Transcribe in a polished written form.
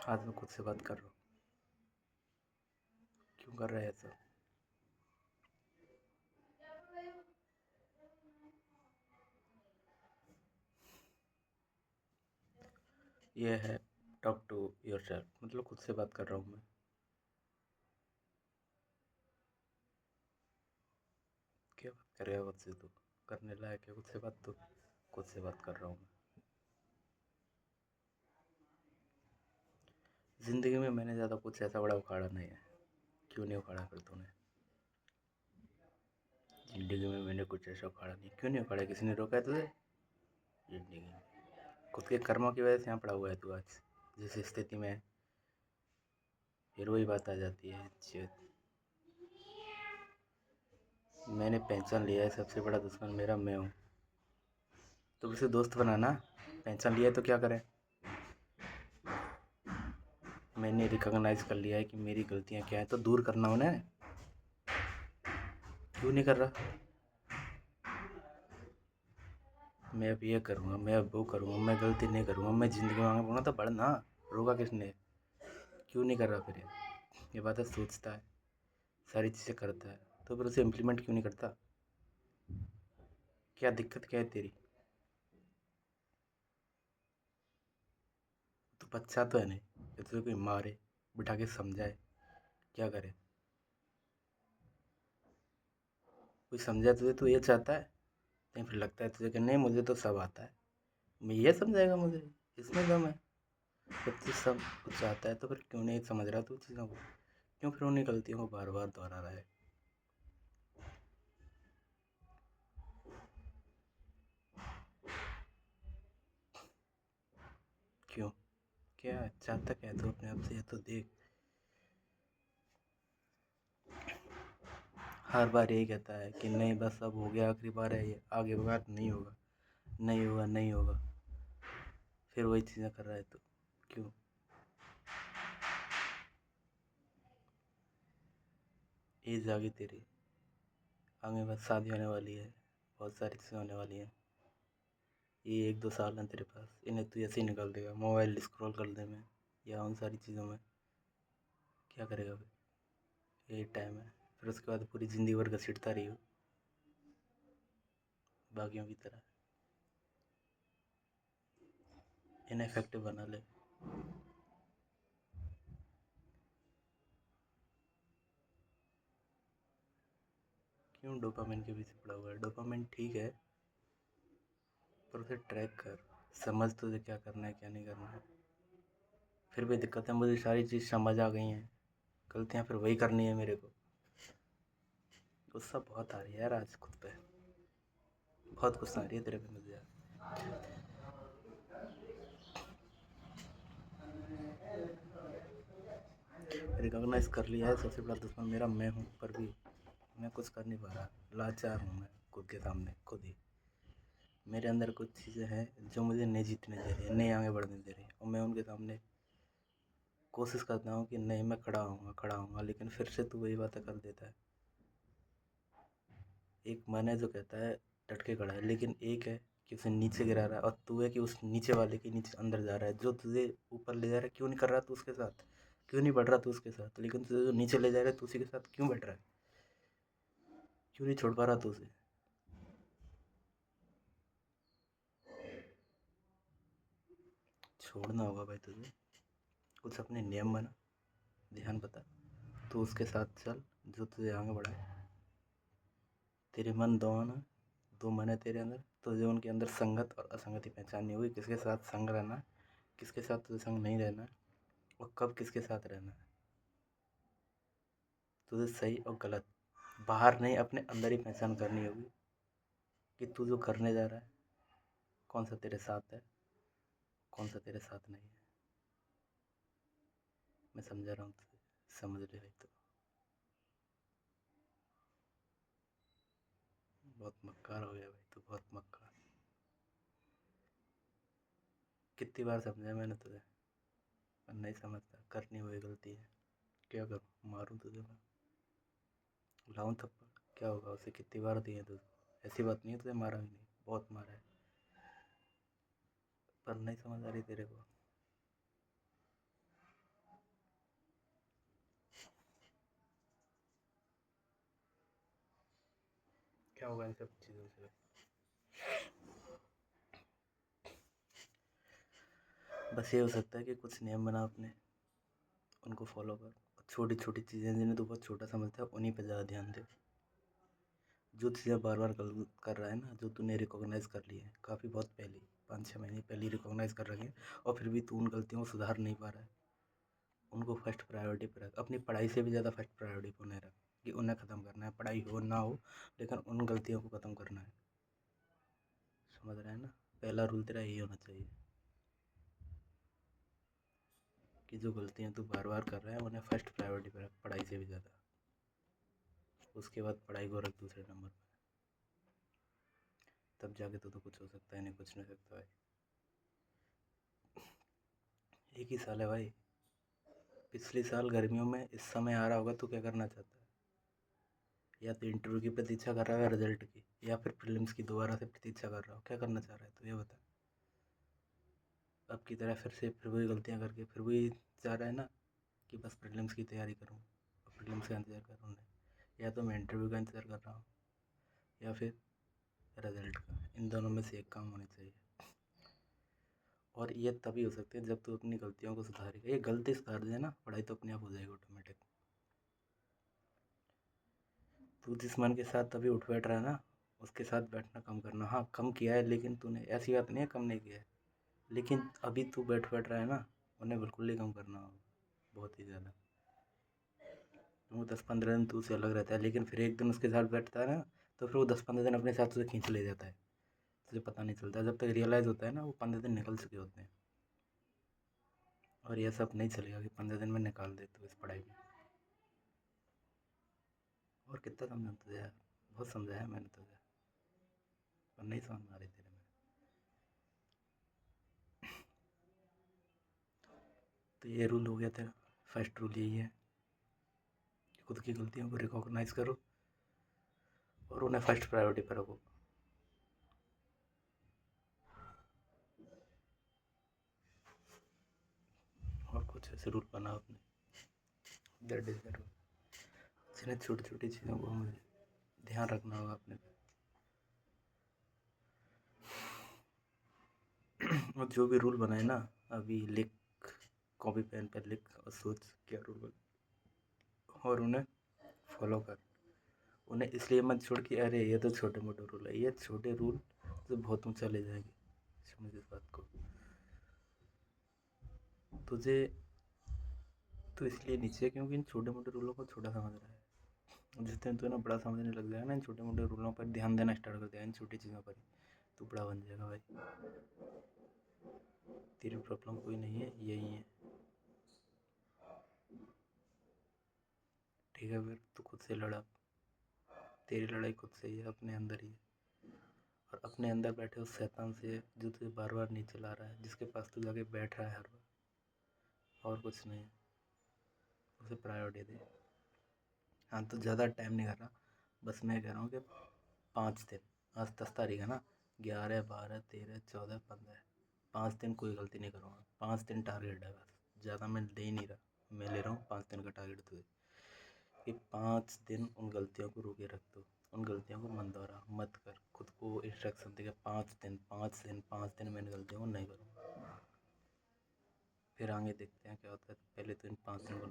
आज मैं खुद से बात कर रहा हूँ। क्यों कर रहा है ऐसा? ये है टॉक टू योरसेल्फ, मतलब खुद से बात कर रहा हूँ मैं। क्या बात करेगा खुद से? तो करने लायक है खुद से बात? तो खुद से बात कर रहा हूँ मैं। ज़िंदगी में मैंने ज़्यादा कुछ ऐसा बड़ा उखाड़ा नहीं है। क्यों नहीं उखाड़ा फिर तूने? ज़िंदगी में मैंने कुछ ऐसा उखाड़ा नहीं। क्यों नहीं उखाड़ा? किसी ने रोका है तुझे ज़िंदगी में? खुद के कर्मों की वजह से यहाँ पड़ा हुआ है तू आज जिस स्थिति में है। फिर वही बात आ जाती है। मैंने पहचान लिया है, सबसे बड़ा दुश्मन मेरा मैं हूँ। तो उसे दोस्त बनाना। पहचान लिया है तो क्या करें? मैंने रिकॉग्नाइज कर लिया है कि मेरी गलतियाँ क्या है, तो दूर करना उन्हें। क्यों नहीं कर रहा? मैं अब ये करूँगा, मैं अब वो करूँगा, मैं गलती नहीं करूँगा, मैं ज़िंदगी में आगे बढ़ूँगा। तो बढ़ना। रोका किसने? क्यों नहीं कर रहा फिर? ये बातें सोचता है, सारी चीज़ें करता है, तो फिर उसे इम्प्लीमेंट क्यों नहीं करता? क्या दिक्कत क्या है तेरी? तो बच्चा तो है नहीं कि तुझे कोई मारे, बिठा के समझाए? क्या करे? कोई समझाए तुझे तो ये चाहता है? नहीं, फिर लगता है तुझे कि नहीं मुझे तो सब आता है, मैं ये समझाएगा मुझे, इसमें दम है। जब तू सब कुछ चाहता है तो फिर क्यों नहीं समझ रहा तू चीज़ों को? क्यों फिर उन्हीं गलतियों को बार बार दोहरा रहा है? क्यों? क्या चाहता क्या है तू अपने आप से? ये तो देख। हर बार यही कहता है कि नहीं बस अब हो गया, आखिरी बार है ये, आगे बात नहीं होगा, नहीं होगा, नहीं होगा। फिर वही चीज़ें कर रहा है तू। क्यों? एज आ गई तेरी, आगे बस शादी होने वाली है, बहुत सारी चीज़ें होने वाली हैं। ये 1-2 साल हैं तेरे पास, इन्हें तू ऐसे ही निकाल देगा मोबाइल स्क्रॉल करने में या उन सारी चीज़ों में। क्या करेगा फिर? यही टाइम है, फिर उसके बाद पूरी ज़िंदगी भर घसीटता रही हो बाकियों की तरह। इन्हें इफेक्टिव बना ले। क्यों डोपामिन के पीछे पड़ा हुआ है? डोपामिन ठीक है, पर उसे ट्रैक कर। समझ तुझे क्या करना है क्या नहीं करना है। फिर भी दिक्कत है, मुझे सारी चीज़ समझ आ गई हैं, गलतियाँ फिर वही करनी है मेरे को। गुस्सा बहुत आ रही है यार आज खुद पे, बहुत गुस्सा आ रही है तेरे पे मुझे यार। रिकॉग्नाइज कर लिया है, सबसे बड़ा दुश्मन मेरा मैं हूँ, पर भी मैं कुछ कर नहीं पा रहा। लाचार हूँ मैं खुद के सामने, खुद ही। मेरे अंदर कुछ चीज़ें हैं जो मुझे नहीं जीतने दे रही है, नहीं आगे बढ़ने दे रही है, और मैं उनके सामने कोशिश करता हूँ कि नहीं मैं खड़ा होऊंगा, खड़ा होऊंगा, लेकिन फिर से तू वही बातें कर देता है। एक मन है जो कहता है डट के खड़ा है, लेकिन एक है कि उसे नीचे गिरा रहा है, और तू है कि उस नीचे वाले के नीचे अंदर जा रहा है। जो तुझे ऊपर ले जा रहा है क्यों नहीं कर रहा तू उसके साथ? क्यों नहीं बढ़ रहा तू उसके साथ? लेकिन तुझे जो नीचे ले जा रहा है तू उसी के साथ क्यों बैठ रहा है? क्यों नहीं छोड़ पा रहा तू उसे? छोड़ना होगा भाई तुझे। कुछ अपने नियम बना, ध्यान बता, तू उसके साथ चल जो तुझे आगे बढ़ाए। तेरे मन दो ना, दो मन है तेरे अंदर, तुझे उनके अंदर संगत और असंगति पहचाननी होगी। किसके साथ संग रहना, किसके साथ तुझे संग नहीं रहना, और कब किसके साथ रहना है। तुझे सही और गलत बाहर नहीं, अपने अंदर ही पहचान करनी होगी कि तू जो करने जा रहा है कौन सा तेरे साथ है, कौन सा तेरे साथ नहीं है। मैं समझा रहा हूँ तुझे, समझ ले भाई। तो बहुत मक्कार हो गया भाई, तू बहुत मक्कार। कितनी बार समझाया मैंने तुझे, पर नहीं समझता। करनी हुई गलती है, क्या करूँ? मारूँ तुझे मैं? लाऊं थप्पड़? क्या होगा उसे? कितनी बार दिए तुझे? ऐसी बात नहीं है तुझे मारा भी नहीं, बहुत मारा है, पर नहीं समझ आ रही तेरे को। क्या होगा इन सब चीज़ों से? बस ये हो सकता है कि कुछ नियम बना अपने, उनको फॉलो कर। छोटी छोटी चीज़ें जिन्हें तो बहुत छोटा समझता है उन्हीं पे ज़्यादा ध्यान दे। जो चीज़ें बार बार कर रहा है ना, जो तूने रिकॉग्नाइज़ कर ली है काफ़ी बहुत पहले, 5-6 महीने पहले रिकॉग्नाइज़ कर रखी है, और फिर भी तू उन गलतियों को सुधार नहीं पा रहा है, उनको फर्स्ट प्रायोरिटी पे रख। अपनी पढ़ाई से भी ज़्यादा फर्स्ट प्रायोरिटी पे उन्हें रख, कि उन्हें ख़त्म करना है। पढ़ाई हो ना हो, लेकिन उन गलतियों को ख़त्म करना है। समझ रहे हैं ना? पहला रूल तेरा यही होना चाहिए कि जो गलतियाँ तू बार बार कर रहा है उन्हें फर्स्ट प्रायोरिटी पे रख, पढ़ाई से भी ज़्यादा। उसके बाद पढ़ाई को रख दूसरे नंबर पर, तब जाके तो कुछ हो सकता है, नहीं कुछ नहीं सकता भाई। एक ही साल है भाई। पिछले साल गर्मियों में इस समय आ रहा होगा, तो क्या करना चाहता है? या तो इंटरव्यू की प्रतीक्षा कर रहा है, रिजल्ट की, या फिर प्रीलिम्स की दोबारा से प्रतीक्षा कर रहा हो? क्या करना चाह रहा है तो ये बता। अब की तरह फिर से फिर वही गलतियां करके फिर वही चाह रहा है ना कि बस प्रीलिम्स की तैयारी करूँ और प्रीलिम्स का इंतज़ार कर रहा हूँ? या तो मैं इंटरव्यू का इंतज़ार कर रहा हूँ, या फिर रिजल्ट का। इन दोनों में से एक काम होना चाहिए। और ये तभी हो सकती है जब तू अपनी गलतियों को सुधारेगा। ये गलती सुधार दे ना, पढ़ाई तो अपने आप हो जाएगी ऑटोमेटिक। तू जिस मन के साथ तभी उठ बैठ रहा है ना, उसके साथ बैठना कम करना। हाँ, कम किया है, लेकिन तूने, ऐसी बात नहीं है कम नहीं किया है, लेकिन अभी तू बैठ रहा है ना, उन्हें बिल्कुल ही कम करना होगा, बहुत ही ज़्यादा। वो 10-15 दिन तू से अलग रहता है, लेकिन फिर एक दिन उसके साथ बैठता है ना, तो फिर वो 10-15 दिन अपने साथ तुझे खींच ले जाता है। तुझे पता नहीं चलता, जब तक रियलाइज़ होता है ना, वो 15 दिन निकल चुके होते हैं। और ये सब नहीं चलेगा कि 15 दिन में निकाल दे तो इस पढ़ाई में। और कितना समझाऊँ तुझे यार, बहुत समझाया मैंने तुझे, पर नहीं समझ में आ रही तेरे में। तो ये रूल हो गया तेरा। फर्स्ट रूल यही है कि खुद की गलतियों को रिकॉग्नाइज़ करो और उन्हें फर्स्ट प्रायोरिटी पर रखो। और कुछ ऐसे रूल बनाओ अपने, दैट इज़ द रूल, जिन्हें छोटी छोटी चीज़ों को हमें ध्यान रखना होगा अपने। और जो भी रूल बनाए ना, अभी लिख, कॉपी पेन पर लिख और सोच क्या रूल बने, और उन्हें फॉलो कर। उन्हें इसलिए मत छोड़ कि अरे ये तो छोटे मोटे रूल है। ये छोटे रूल तो बहुत ऊंचा ले जाएंगे। समझ इस बात को। तुझे तो इसलिए नीचे, क्योंकि इन छोटे मोटे रूलों को छोटा समझ रहा है। जिस दिन तू ना बड़ा समझने लग जाएगा ना, इन छोटे मोटे रूलों पर ध्यान देना स्टार्ट कर देगा, इन छोटी चीज़ों पर, तू बड़ा बन जाएगा भाई। तेरी प्रॉब्लम कोई नहीं है, यही है। ठीक है, फिर तू खुद से लड़ा। तेरी लड़ाई खुद से ही है, अपने अंदर ही है। और अपने अंदर बैठे उस शैतान से जो तुझे बार बार नीचे ला रहा है, जिसके पास तू जाके बैठ रहा है हर बार, और कुछ नहीं है। उसे प्रायोरिटी दे। हाँ, तो ज़्यादा टाइम नहीं कर रहा, बस मैं कह रहा हूँ कि 5 दिन, आज 10 तारीख है ना, 11, 12, 13, 14, 15, 5 दिन कोई गलती नहीं करूँगा। 5 दिन टारगेट है बस, ज़्यादा मैं ले ही नहीं रहा। मैं ले रहा हूँ 5 दिन का टारगेट तुझे, कि 5 दिन उन गलतियों को रोके रख दो, उन गलतियों को मन दोहरा मत कर। खुद को इंस्ट्रक्शन देगा, 5 दिन 5 दिन 5 दिन मैं इन गलतियों को नहीं करूँगा। फिर आगे देखते हैं क्या होता है, पहले तो इन 5 दिन को